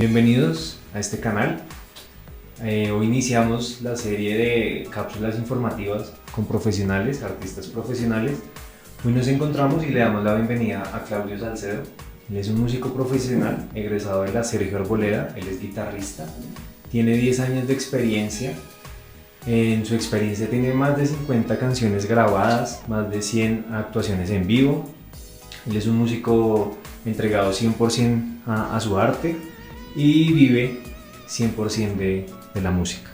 Bienvenidos a este canal. Hoy iniciamos la serie de cápsulas informativas con profesionales, artistas profesionales. Hoy nos encontramos y le damos la bienvenida a Claudio Salcedo. Él es un músico profesional, egresado de la Sergio Arboleda. Él es guitarrista, tiene 10 años de experiencia. En su experiencia tiene más de 50 canciones grabadas, más de 100 actuaciones en vivo. Él es un músico entregado 100% a su arte y vive 100% de la música.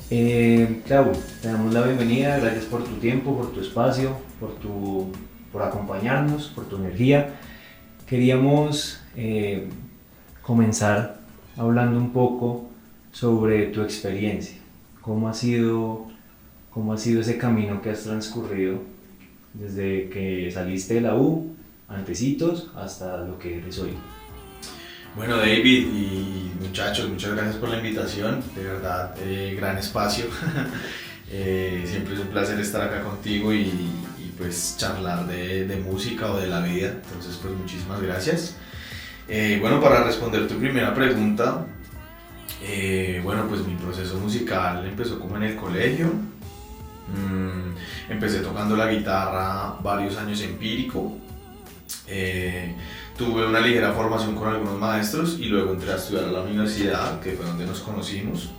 Clau, te damos la bienvenida, gracias por tu tiempo, por tu espacio, por acompañarnos, por tu energía. Queríamos comenzar hablando un poco sobre tu experiencia. ¿Cómo ha sido ese camino que has transcurrido desde que saliste de la U, antecitos, hasta lo que eres hoy? Bueno, David y muchachos, muchas gracias por la invitación, de verdad, gran espacio. Siempre es un placer estar acá contigo y pues charlar de música o de la vida, entonces pues muchísimas gracias. Bueno, para responder tu primera pregunta, bueno, pues mi proceso musical empezó como en el colegio. Empecé tocando la guitarra varios años empírico. Tuve una ligera formación con algunos maestros y luego entré a estudiar a la universidad, que fue donde nos conocimos.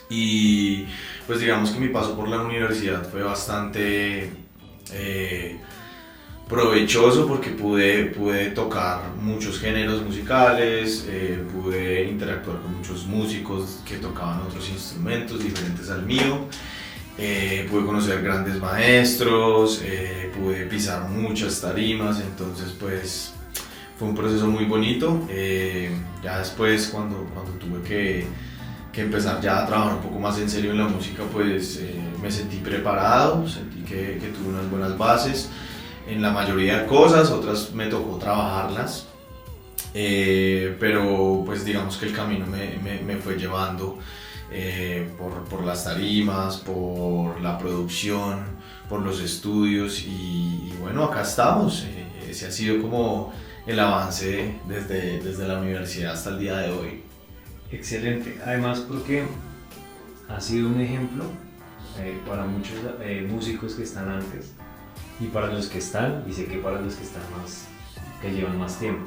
Y pues digamos que mi paso por la universidad fue bastante provechoso porque pude tocar muchos géneros musicales, pude interactuar con muchos músicos que tocaban otros instrumentos diferentes al mío. Pude conocer grandes maestros, pude pisar muchas tarimas, entonces pues fue un proceso muy bonito. Ya después cuando tuve que empezar ya a trabajar un poco más en serio en la música, pues me sentí preparado, sentí que tuve unas buenas bases en la mayoría de cosas, otras me tocó trabajarlas, pero pues digamos que el camino me fue llevando por las tarimas, por la producción, por los estudios y bueno, acá estamos. Ese ha sido como el avance desde la universidad hasta el día de hoy. Excelente, además porque ha sido un ejemplo para muchos músicos que están antes y para los que están, y sé que para los que están más, que llevan más tiempo.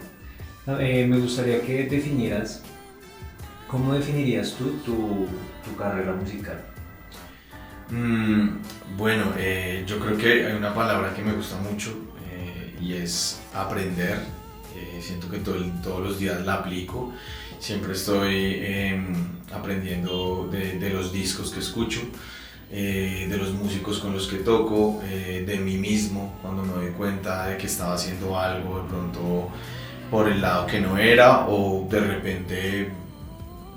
Me gustaría que definieras. ¿Cómo definirías tú tu carrera musical? Bueno, yo creo que hay una palabra que me gusta mucho y es aprender. Siento que todos los días la aplico. Siempre estoy aprendiendo de los discos que escucho, de los músicos con los que toco, de mí mismo cuando me doy cuenta de que estaba haciendo algo de pronto por el lado que no era, o de repente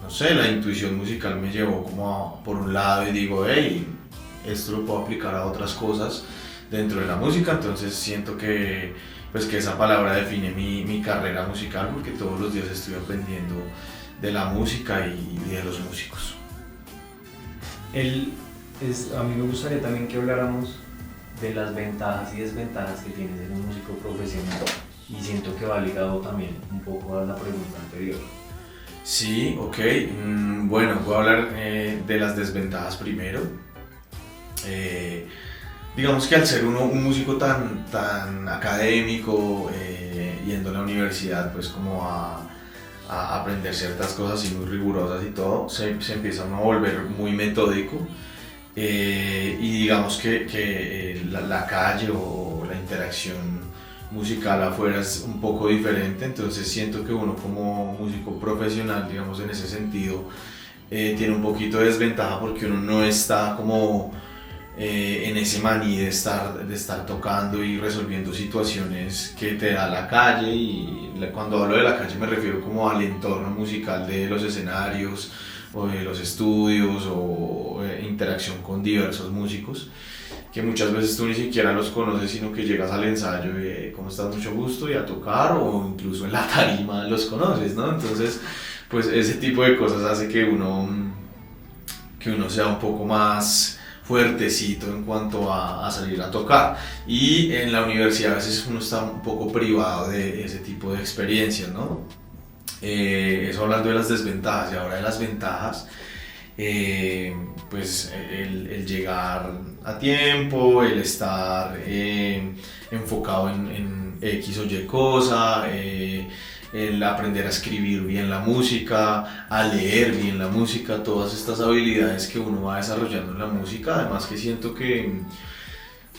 no sé, la intuición musical me llevó como por un lado y digo, hey, esto lo puedo aplicar a otras cosas dentro de la música, entonces siento que esa palabra define mi carrera musical porque todos los días estoy aprendiendo de la música y de los músicos. A mí me gustaría también que habláramos de las ventajas y desventajas que tiene ser un músico profesional, y siento que va ligado también un poco a la pregunta anterior. Sí, ok. Bueno, voy a hablar de las desventajas primero. Digamos que al ser uno un músico tan académico, yendo a la universidad pues como a aprender ciertas cosas y muy rigurosas y todo, se empieza uno a volver muy metódico. Y digamos que la calle o la interacción musical afuera es un poco diferente, entonces siento que uno como músico profesional, digamos en ese sentido, tiene un poquito de desventaja porque uno no está como en ese maní de estar tocando y resolviendo situaciones que te da la calle, y cuando hablo de la calle me refiero como al entorno musical de los escenarios o de los estudios o interacción con diversos músicos, que muchas veces tú ni siquiera los conoces, sino que llegas al ensayo y ¿cómo estás? Mucho gusto, y a tocar, o incluso en la tarima los conoces, ¿no? Entonces, pues ese tipo de cosas hace que uno sea un poco más fuertecito en cuanto a salir a tocar, y en la universidad a veces uno está un poco privado de ese tipo de experiencias, ¿no? Eso hablando de las desventajas, y ahora de las ventajas, pues el llegar a tiempo, el estar enfocado en X o Y cosa, el aprender a escribir bien la música, a leer bien la música, todas estas habilidades que uno va desarrollando en la música. Además que siento que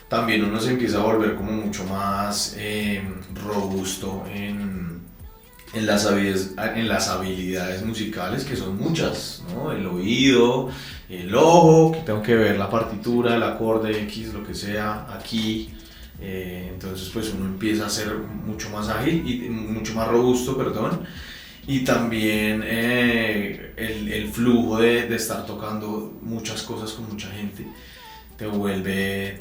también uno se empieza a volver como mucho más robusto en las habilidades musicales, que son muchas, ¿no? El oído, el ojo, que tengo que ver la partitura, el acorde X, lo que sea, aquí. Entonces pues uno empieza a ser mucho más ágil y mucho más robusto, perdón. Y también el flujo de estar tocando muchas cosas con mucha gente te vuelve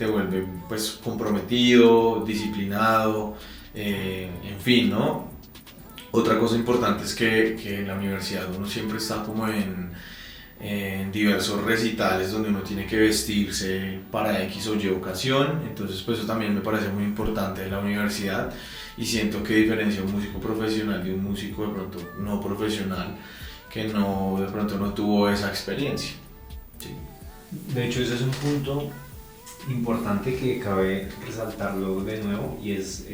pues comprometido, disciplinado, en fin, ¿no? Otra cosa importante es que en la universidad uno siempre está como en diversos recitales donde uno tiene que vestirse para X o Y ocasión. Entonces pues eso también me parece muy importante de la universidad, y siento que diferencia un músico profesional de un músico de pronto no profesional que de pronto no tuvo esa experiencia. Sí. De hecho, ese es un punto importante que cabe resaltarlo de nuevo, y es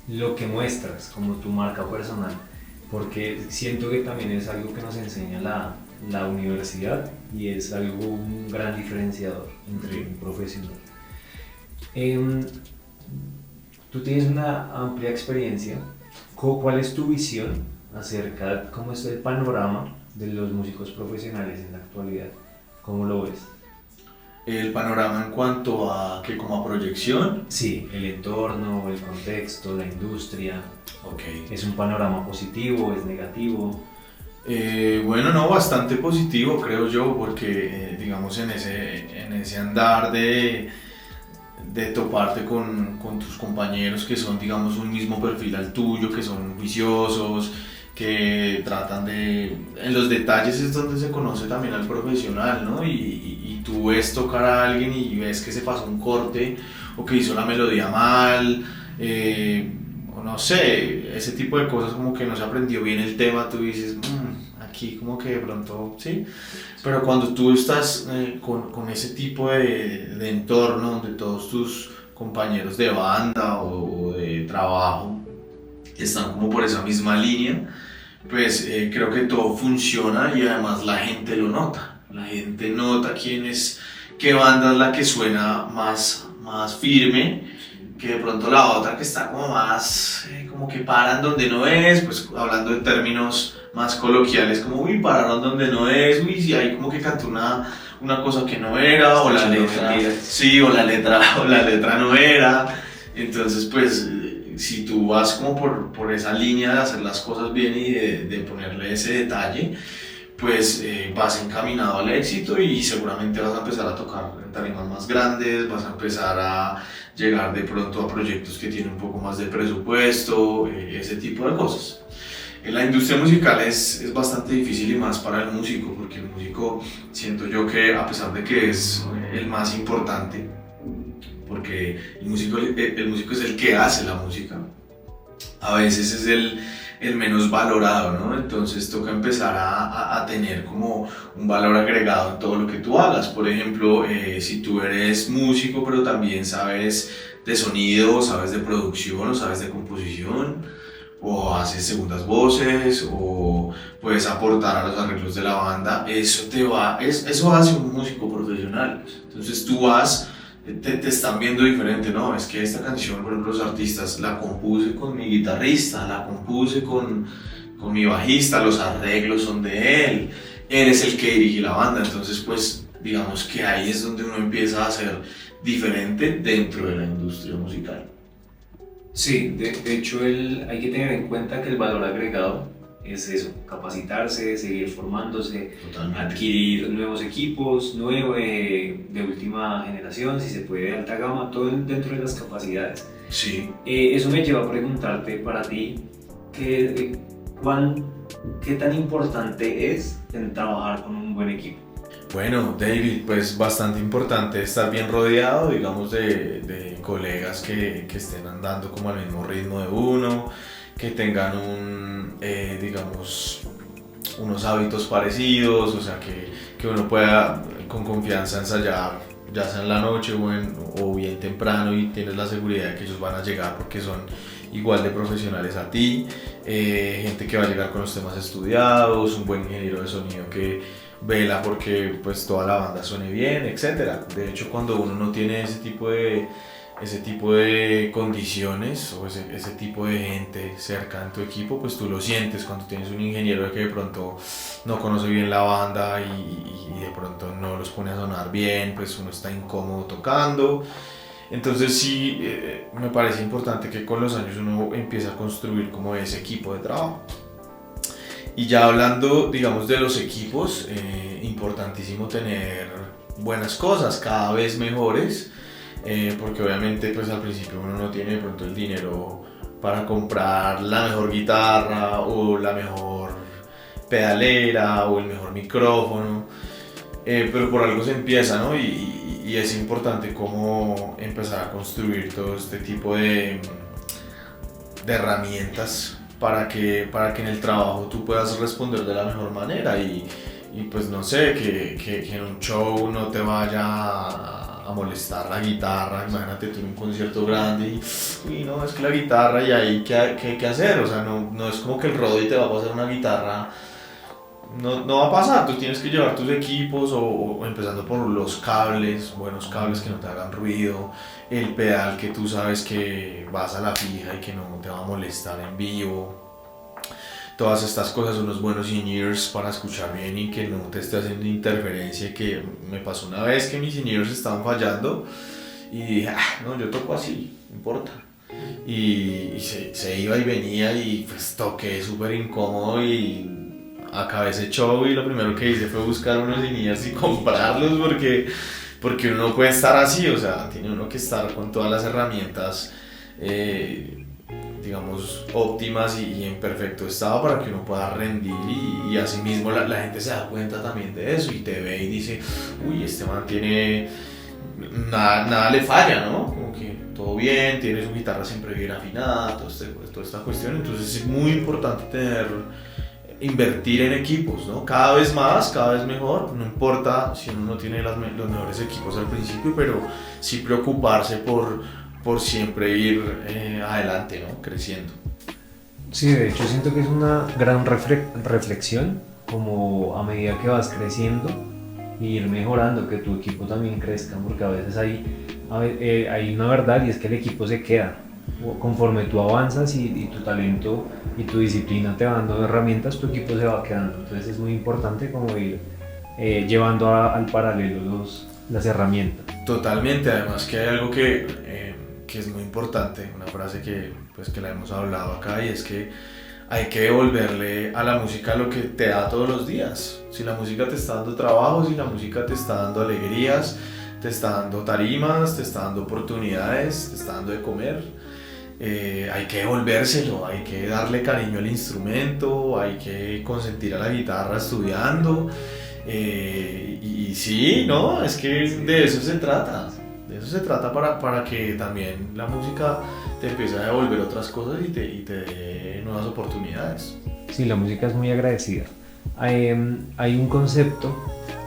lo que muestras como tu marca personal, porque siento que también es algo que nos enseña la universidad, y es algo, un gran diferenciador entre un profesional. Tú tienes una amplia experiencia. ¿Cuál es tu visión acerca de cómo es el panorama de los músicos profesionales en la actualidad? ¿Cómo lo ves? El panorama en cuanto a que como a proyección. Sí, el entorno, el contexto, la industria. Okay. ¿Es un panorama positivo? ¿Es negativo? Bueno, no, bastante positivo creo yo, porque digamos en ese andar de toparte con tus compañeros que son, digamos, un mismo perfil al tuyo, que son juiciosos, que tratan en los detalles es donde se conoce también al profesional, ¿no? Y tú ves tocar a alguien y ves que se pasó un corte, o que hizo la melodía mal, o no sé, ese tipo de cosas, como que no se aprendió bien el tema, tú dices, aquí como que de pronto, sí. Pero cuando tú estás con ese tipo de entorno, donde todos tus compañeros de banda o de trabajo están como por esa misma línea, pues creo que todo funciona, y además la gente lo nota. La gente nota qué banda es la que suena más firme, que de pronto la otra que está como más, como que paran donde no es, pues hablando en términos más coloquiales, como uy, pararon donde no es, uy, si hay como que cantó una cosa que no era, o la letra, sí, o la letra no era. Entonces pues si tú vas como por esa línea de hacer las cosas bien y de ponerle ese detalle, pues vas encaminado al éxito, y seguramente vas a empezar a tocar en tarimas más grandes, vas a empezar a llegar de pronto a proyectos que tienen un poco más de presupuesto, ese tipo de cosas. En la industria musical es bastante difícil, y más para el músico, porque el músico siento yo que, a pesar de que es el más importante, porque el músico es el que hace la música, a veces es el menos valorado, ¿no? Entonces toca empezar a tener como un valor agregado en todo lo que tú hagas. Por ejemplo, si tú eres músico pero también sabes de sonido, sabes de producción o sabes de composición, o haces segundas voces, o puedes aportar a los arreglos de la banda, eso hace un músico profesional. Entonces tú te están viendo diferente, ¿no? Es que esta canción, por ejemplo, los artistas, la compuse con mi guitarrista, la compuse con mi bajista, los arreglos son de él es el que dirige la banda. Entonces pues digamos que ahí es donde uno empieza a ser diferente dentro de la industria musical. Sí, de hecho hay que tener en cuenta que el valor agregado es eso, capacitarse, seguir formándose, Totalmente. Adquirir nuevos equipos, de última generación, si se puede de alta gama, todo dentro de las capacidades. Sí. Eso me lleva a preguntarte para ti, ¿qué tan importante es en trabajar con un buen equipo? Bueno, David, pues bastante importante estar bien rodeado, digamos, de colegas que estén andando como al mismo ritmo de uno, que tengan digamos, unos hábitos parecidos, o sea, que uno pueda con confianza ensayar, ya sea en la noche o bien temprano, y tienes la seguridad de que ellos van a llegar porque son igual de profesionales a ti, gente que va a llegar con los temas estudiados, un buen ingeniero de sonido que vela porque pues toda la banda suene bien, etc. De hecho, cuando uno no tiene ese tipo de condiciones o ese tipo de gente cerca en tu equipo, pues tú lo sientes cuando tienes un ingeniero que de pronto no conoce bien la banda y de pronto no los pone a sonar bien, pues uno está incómodo tocando. Entonces sí, me parece importante que con los años uno empiece a construir como ese equipo de trabajo. Y ya hablando, digamos, de los equipos, importantísimo tener buenas cosas, cada vez mejores, porque obviamente pues al principio uno no tiene de pronto el dinero para comprar la mejor guitarra o la mejor pedalera o el mejor micrófono, pero por algo se empieza, ¿no? Y es importante cómo empezar a construir todo este tipo de herramientas para que en el trabajo tú puedas responder de la mejor manera y pues no sé, que en un show no te vaya a molestar la guitarra. Imagínate tú en un concierto grande y no, es que la guitarra y ahí ¿qué hacer? O sea, no es como que el Roddy te va a pasar una guitarra. No va a pasar, tú tienes que llevar tus equipos o empezando por los cables, buenos cables que no te hagan ruido, el pedal que tú sabes que vas a la fija y que no te va a molestar en vivo, todas estas cosas, unos buenos in-ears para escuchar bien y que no te esté haciendo interferencia, que me pasó una vez que mis in-ears estaban fallando y dije, no, yo toco así, no importa. Y se iba y venía y pues toqué súper incómodo y acabé ese show y lo primero que hice fue buscar unos in-ears y comprarlos porque uno no puede estar así, o sea, tiene uno que estar con todas las herramientas digamos óptimas y en perfecto estado para que uno pueda rendir y asimismo la gente se da cuenta también de eso y te ve y dice, uy, este man tiene, nada le falla, ¿no? Como que todo bien, tiene su guitarra siempre bien afinada, toda esta cuestión. Entonces es muy importante invertir en equipos, ¿no? Cada vez más, cada vez mejor, no importa si uno no tiene los mejores equipos al principio, pero sí preocuparse por siempre ir adelante, ¿no? Creciendo. Sí, de hecho siento que es una gran reflexión, como a medida que vas creciendo, ir mejorando, que tu equipo también crezca, porque a veces hay una verdad y es que el equipo se queda. Conforme tú avanzas y tu talento y tu disciplina te va dando herramientas, tu equipo se va quedando. Entonces es muy importante como ir llevando al paralelo las herramientas. Totalmente, además que hay algo que es muy importante, una frase que la hemos hablado acá, y es que hay que devolverle a la música lo que te da todos los días. Si la música te está dando trabajo, si la música te está dando alegrías, te está dando tarimas, te está dando oportunidades, te está dando de comer, hay que devolvérselo, hay que darle cariño al instrumento, hay que consentir a la guitarra estudiando, y sí, no, es que de eso se trata. De eso se trata para que también la música te empiece a devolver otras cosas y te dé nuevas oportunidades. Sí, la música es muy agradecida. Hay un concepto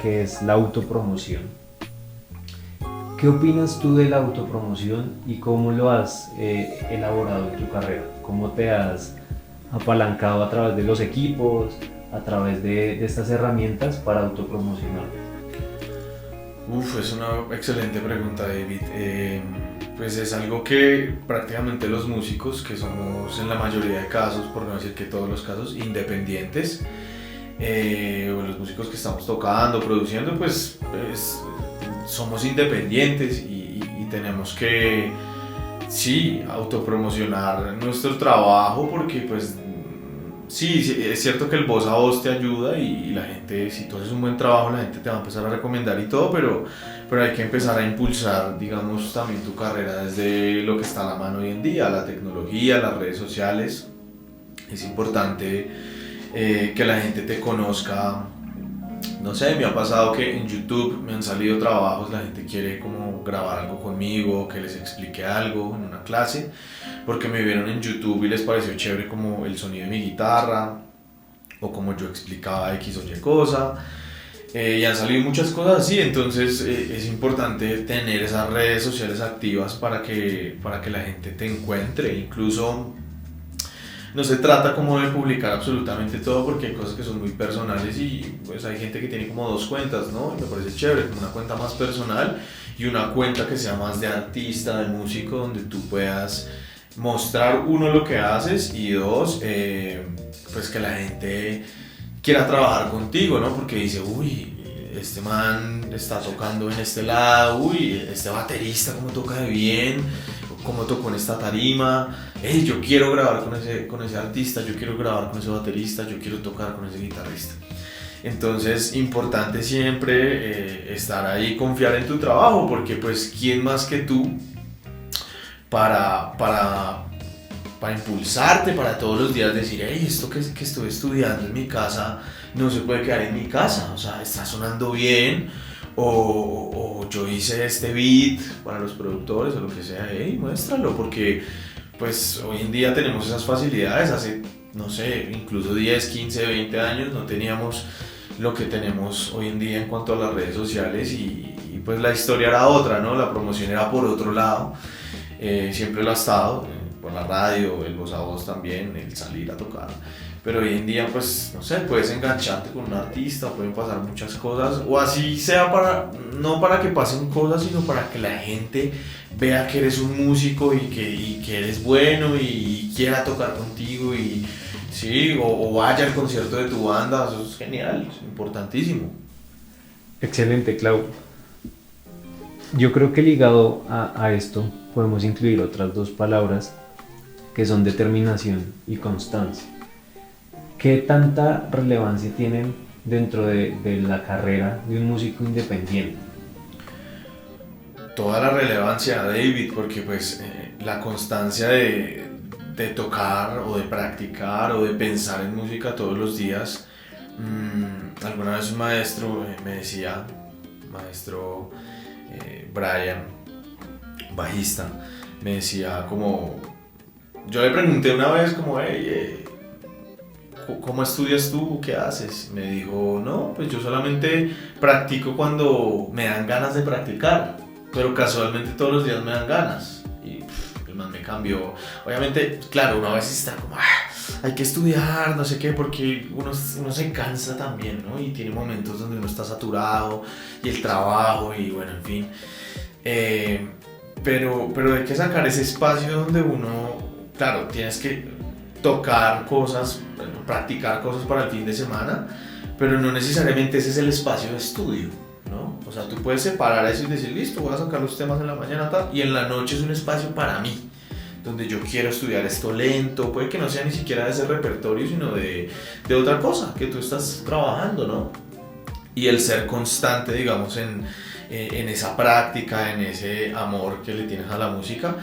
que es la autopromoción. ¿Qué opinas tú de la autopromoción y cómo lo has elaborado en tu carrera? ¿Cómo te has apalancado a través de los equipos, a través de estas herramientas para autopromocionarte? Es una excelente pregunta, David. Pues es algo que prácticamente los músicos, que somos en la mayoría de casos, por no decir que todos los casos, independientes, o los músicos que estamos tocando, produciendo, pues somos independientes y tenemos que, sí, autopromocionar nuestro trabajo, porque pues sí, es cierto que el voz a voz te ayuda y la gente, si tú haces un buen trabajo, la gente te va a empezar a recomendar y todo, pero hay que empezar a impulsar, digamos, también tu carrera desde lo que está a la mano hoy en día, la tecnología, las redes sociales. Es importante que la gente te conozca no sé, me ha pasado que en YouTube me han salido trabajos, la gente quiere como grabar algo conmigo, que les explique algo en una clase, porque me vieron en YouTube y les pareció chévere como el sonido de mi guitarra, o como yo explicaba X o Y cosa. Y han salido muchas cosas así, entonces es importante tener esas redes sociales activas para que la gente te encuentre. Incluso no se trata como de publicar absolutamente todo, porque hay cosas que son muy personales y pues hay gente que tiene como dos cuentas, ¿no? Y me parece chévere, como una cuenta más personal y una cuenta que sea más de artista, de músico, donde tú puedas mostrar, uno, lo que haces, y dos, pues que la gente quiera trabajar contigo, ¿no? Porque dice, uy, este man está tocando en este lado, uy, este baterista cómo toca de bien, cómo tocó en esta tarima, hey, yo quiero grabar con ese artista, yo quiero grabar con ese baterista, yo quiero tocar con ese guitarrista. Entonces, importante siempre estar ahí, confiar en tu trabajo, porque pues, ¿quién más que tú para impulsarte, para todos los días decir, hey, esto que estoy estudiando en mi casa no se puede quedar en mi casa, o sea, está sonando bien, o yo hice este beat para los productores o lo que sea, hey, muéstralo, porque pues hoy en día tenemos esas facilidades. Hace, no sé, incluso 10, 15, 20 años no teníamos lo que tenemos hoy en día en cuanto a las redes sociales, y pues la historia era otra, ¿no? La promoción era por otro lado, siempre lo ha estado, por la radio, el voz a voz también, el salir a tocar. Pero hoy en día, pues, no sé, puedes engancharte con un artista, pueden pasar muchas cosas, o así sea no para que pasen cosas, sino para que la gente vea que eres un músico y que eres bueno y quiera tocar contigo, y sí, o vaya al concierto de tu banda. Eso es genial, es importantísimo. Excelente, Clau. Yo creo que ligado a esto podemos incluir otras dos palabras que son determinación y constancia. ¿Qué tanta relevancia tienen dentro de la carrera de un músico independiente? Toda la relevancia, David, porque pues la constancia de tocar o de practicar o de pensar en música todos los días. Alguna vez un maestro me decía, maestro Brian, bajista, me decía como, yo le pregunté una vez como, hey, ¿cómo estudias tú? ¿Qué haces? Me dijo, no, pues yo solamente practico cuando me dan ganas de practicar, pero casualmente todos los días me dan ganas. Y el man me cambió. Obviamente, claro, uno a veces está como, hay que estudiar, no sé qué, porque uno se cansa también, ¿no? Y tiene momentos donde uno está saturado, y el trabajo, y bueno, en fin. Pero hay que sacar ese espacio donde uno, claro, tienes que tocar cosas, practicar cosas para el fin de semana, pero no necesariamente ese es el espacio de estudio, ¿no? O sea, tú puedes separar eso y decir, listo, voy a sacar los temas en la mañana tal, y en la noche es un espacio para mí, donde yo quiero estudiar esto lento, puede que no sea ni siquiera de ese repertorio, sino de otra cosa que tú estás trabajando, ¿no? Y el ser constante, digamos, en esa práctica, en ese amor que le tienes a la música,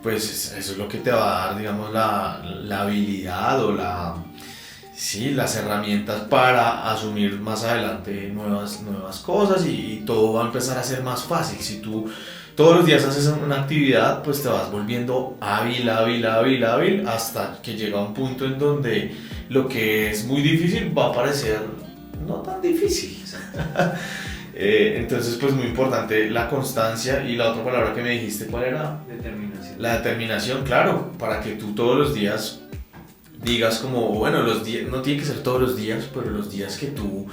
pues eso es lo que te va a dar, digamos, la habilidad o las herramientas para asumir más adelante nuevas cosas, y todo va a empezar a ser más fácil. Si tú todos los días haces una actividad, pues te vas volviendo hábil, hasta que llega un punto en donde lo que es muy difícil va a parecer no tan difícil. Entonces, pues muy importante la constancia. Y la otra palabra que me dijiste, ¿cuál era? Determinación. La determinación, claro, para que tú todos los días digas como, bueno, los días, no tiene que ser todos los días, pero los días que tú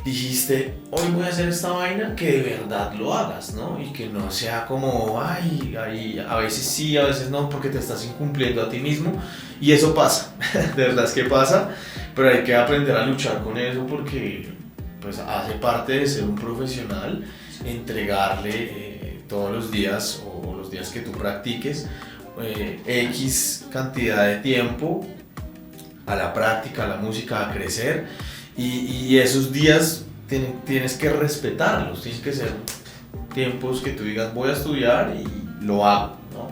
dijiste, hoy voy a hacer esta vaina, que de verdad lo hagas, ¿no? Y que no sea como, ay, a veces sí, a veces no, porque te estás incumpliendo a ti mismo. Y eso pasa, de verdad es que pasa, pero hay que aprender a luchar con eso, porque pues hace parte de ser un profesional, entregarle todos los días, o los días que tú practiques, X cantidad de tiempo a la práctica, a la música, a crecer, y esos días tienes que respetarlos, tienen que ser tiempos que tú digas, voy a estudiar y lo hago, ¿no?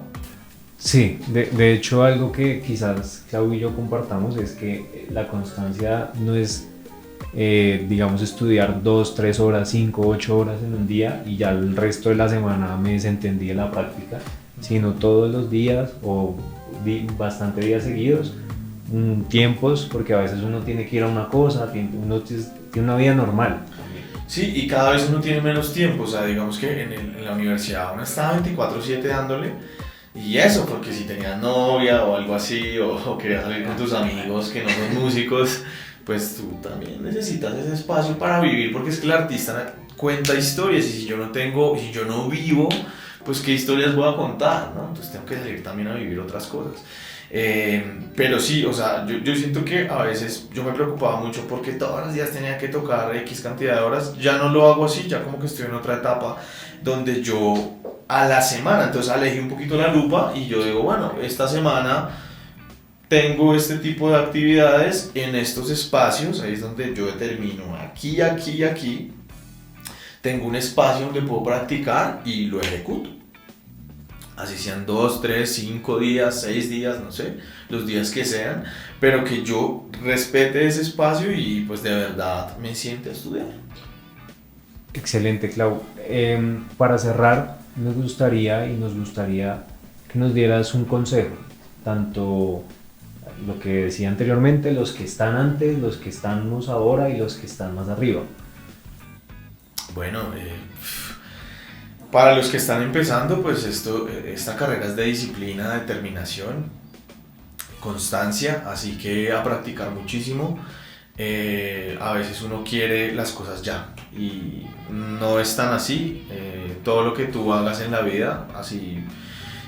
Sí, de hecho algo que quizás Clau y yo compartamos es que la constancia no es digamos, estudiar 2, 3 horas, 5, 8 horas en un día y ya el resto de la semana me desentendí en la práctica, sino todos los días o bastante días seguidos, tiempos, porque a veces uno tiene que ir a una cosa, uno tiene una vida normal. Sí, y cada vez uno tiene menos tiempo, o sea, digamos que en la universidad uno está 24/7 dándole, y eso, porque si tenías novia o algo así, o querías salir con tus amigos que no son músicos, pues tú también necesitas ese espacio para vivir, porque es que el artista cuenta historias, y si yo no vivo, pues qué historias voy a contar, ¿no? Entonces tengo que salir también a vivir otras cosas. Pero sí, o sea, yo siento que a veces yo me preocupaba mucho porque todos los días tenía que tocar X cantidad de horas. Ya no lo hago así, ya como que estoy en otra etapa donde yo a la semana, entonces alejé un poquito la lupa y yo digo, bueno, esta semana tengo este tipo de actividades en estos espacios, ahí es donde yo determino aquí, aquí y aquí. Tengo un espacio donde puedo practicar y lo ejecuto. Así sean 2, 3, 5 días, 6 días, no sé, los días que sean, pero que yo respete ese espacio y pues de verdad me siente a estudiar. Excelente, Clau. Para cerrar, nos gustaría que nos dieras un consejo, tanto lo que decía anteriormente, los que están antes, los que estamos ahora y los que están más arriba. Bueno, para los que están empezando, pues esta carrera es de disciplina, determinación, constancia, así que a practicar muchísimo. A veces uno quiere las cosas ya y no es tan así. Todo lo que tú hagas en la vida, así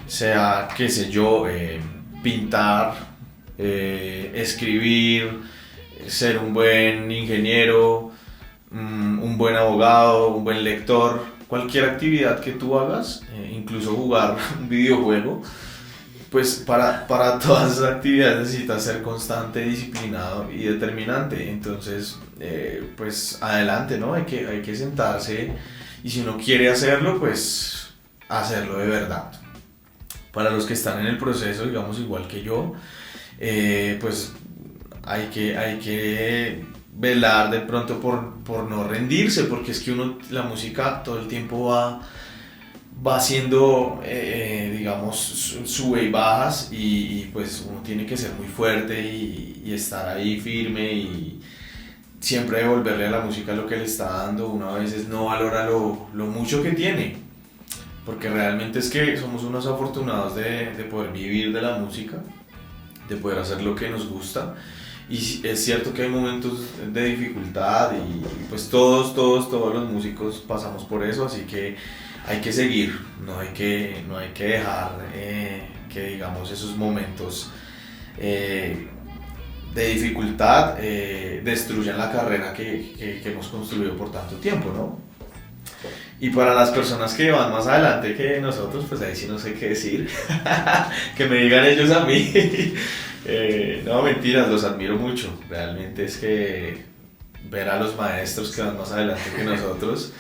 sea, qué sé yo, pintar, escribir, ser un buen ingeniero, un buen abogado, un buen lector, cualquier actividad que tú hagas, incluso jugar un videojuego, pues para todas esas actividades necesitas ser constante, disciplinado y determinante. Entonces, pues adelante, ¿no? Hay que sentarse y si uno quiere hacerlo, pues hacerlo de verdad. Para los que están en el proceso, digamos igual que yo, pues hay que velar de pronto por no rendirse, porque es que la música todo el tiempo va haciendo, digamos, sube y bajas y pues uno tiene que ser muy fuerte y estar ahí firme y siempre devolverle a la música lo que le está dando. Uno a veces no valora lo mucho que tiene, porque realmente es que somos unos afortunados de poder vivir de la música, de poder hacer lo que nos gusta. Y es cierto que hay momentos de dificultad y pues todos los músicos pasamos por eso, así que hay que seguir, no hay que dejar que digamos esos momentos de dificultad destruyan la carrera que hemos construido por tanto tiempo, ¿no? Y para las personas que van más adelante que nosotros, pues ahí sí no sé qué decir, que me digan ellos a mí. No, mentiras, los admiro mucho. Realmente es que ver a los maestros que van más adelante que nosotros,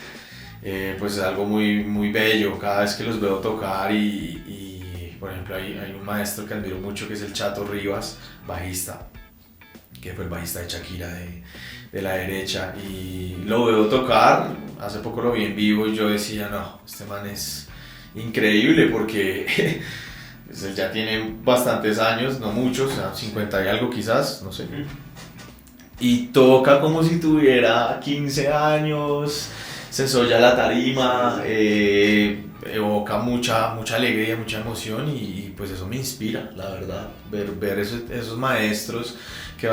pues es algo muy, muy bello. Cada vez que los veo tocar y por ejemplo, hay un maestro que admiro mucho que es el Chato Rivas, bajista, que fue el bajista de Shakira de la derecha, y lo veo tocar. Hace poco lo vi en vivo y yo decía, no, este man es increíble porque pues él ya tiene bastantes años, no muchos, o sea, 50 y algo quizás, no sé. Y toca como si tuviera 15 años, se ensolla la tarima, evoca mucha alegría, mucha emoción y pues eso me inspira, la verdad. Ver esos maestros que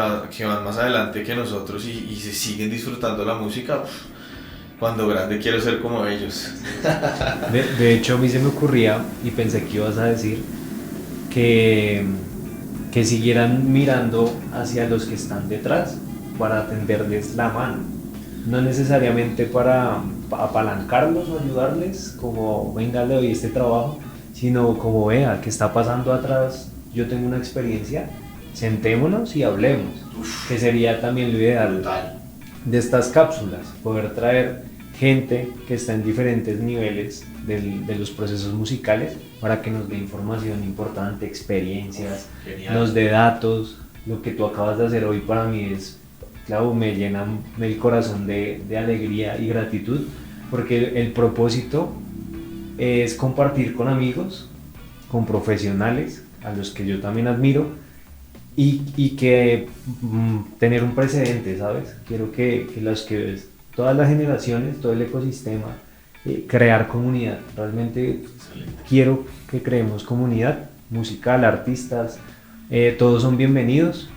van más adelante que nosotros y se siguen disfrutando la música. Cuando grande quiero ser como ellos. De hecho, a mí se me ocurría y pensé que ibas a decir que siguieran mirando hacia los que están detrás para tenderles la mano, no necesariamente para apalancarlos o ayudarles como venga, le doy este trabajo, sino como vea qué está pasando atrás, yo tengo una experiencia, sentémonos y hablemos. Que sería también lo ideal de estas cápsulas, poder traer gente que está en diferentes niveles de los procesos musicales para que nos dé información importante, experiencias, Genial. nos dé datos. Lo que tú acabas de hacer hoy para mí es claro, me llenan el corazón de alegría y gratitud, porque el propósito es compartir con amigos, con profesionales, a los que yo también admiro, y que tener un precedente, ¿sabes? Quiero que todas las generaciones, todo el ecosistema, crear comunidad. Realmente quiero que creemos comunidad musical, artistas, todos son bienvenidos.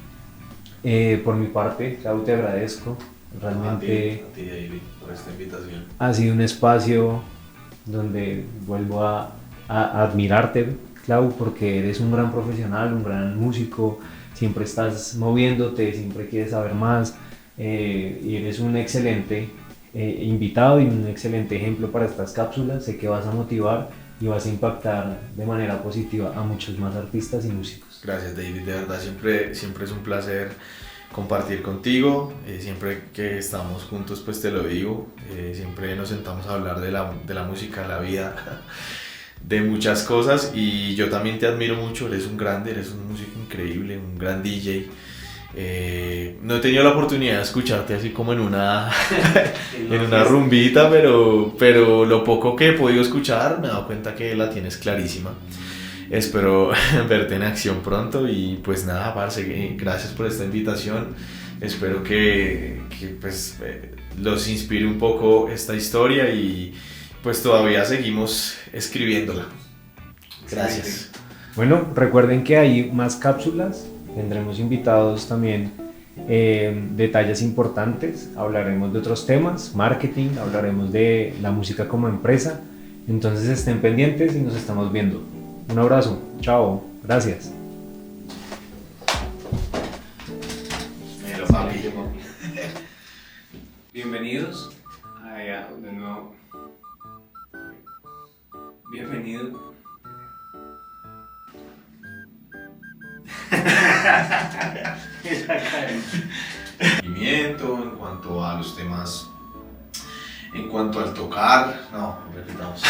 Por mi parte, Clau, te agradezco. Realmente A ti, David, por esta invitación. ha sido un espacio donde vuelvo a admirarte, Clau, porque eres un gran profesional, un gran músico, siempre estás moviéndote, siempre quieres saber más, y eres un excelente invitado y un excelente ejemplo para estas cápsulas. Sé que vas a motivar y vas a impactar de manera positiva a muchos más artistas y músicos. Gracias, David, de verdad siempre es un placer compartir contigo. Siempre que estamos juntos pues te lo digo, siempre nos sentamos a hablar de la música, la vida, de muchas cosas, y yo también te admiro mucho. Eres un grande, eres un músico increíble, un gran DJ. No he tenido la oportunidad de escucharte así como en una rumbita, pero lo poco que he podido escuchar me he dado cuenta que la tienes clarísima. Espero verte en acción pronto, y pues nada, parce, gracias por esta invitación. Espero que pues, los inspire un poco esta historia, y pues todavía seguimos escribiéndola. Gracias. Bueno, recuerden que hay más cápsulas, tendremos invitados también, detalles importantes, hablaremos de otros temas, marketing, hablaremos de la música como empresa. Entonces estén pendientes y nos estamos viendo. Un abrazo, chao, gracias. Melo, papi. Bienvenidos de nuevo. Bienvenido. En cuanto a los temas, en cuanto al tocar, no, repitamos.